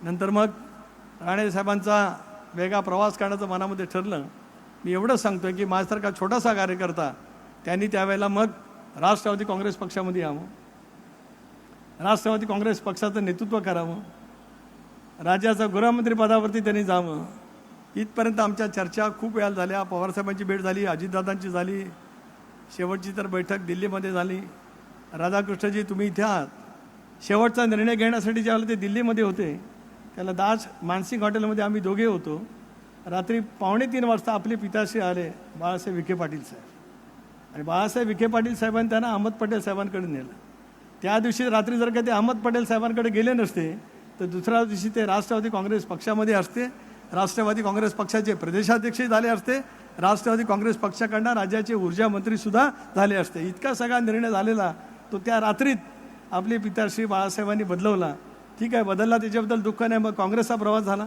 नंतर मग राणेसाहेबांचा वेगळा प्रवास करण्याचं मनामध्ये ठरलं. मी एवढंच सांगतो की माझ्यासारखा छोटासा कार्यकर्ता त्यांनी त्यावेळेला मग राष्ट्रवादी काँग्रेस पक्षामध्ये यावं, राष्ट्रवादी काँग्रेस पक्षाचं नेतृत्व करावं, राज्याचा गृहमंत्रीपदावरती त्यांनी जावं. इथपर्यंत आमच्या चर्चा खूप वेळा झाल्या. पवारसाहेबांची भेट झाली, अजितदादांची झाली, शेवटची तर बैठक दिल्लीमध्ये झाली. राधाकृष्णजी तुम्ही इथे आहात. शेवटचा निर्णय घेण्यासाठी ज्यावेळेला ते दिल्लीमध्ये होते त्याला दास मानसिंग हॉटेलमध्ये आम्ही दोघे होतो. रात्री 2:45 वाजता आपले पिताश्री आले, बाळासाहेब विखे पाटील साहेब, आणि बाळासाहेब विखे पाटील साहेबांनी त्यांना अहमद पटेल साहेबांकडे नेलं. त्या दिवशी रात्री जर का ते अहमद पटेल साहेबांकडे गेले नसते तर दुसऱ्या दिवशी ते राष्ट्रवादी काँग्रेस पक्षामध्ये असते, राष्ट्रवादी काँग्रेस पक्षाचे प्रदेशाध्यक्ष झाले असते, राष्ट्रवादी काँग्रेस पक्षाकडनं राज्याचे ऊर्जा मंत्रीसुद्धा झाले असते. इतका सगळा निर्णय झालेला तो त्या रात्रीत आपले पिताश्री बाळासाहेबांनी बदलवला. ठीक आहे, बदलला, त्याच्याबद्दल दुःख नाही. मग काँग्रेसचा प्रवास झाला.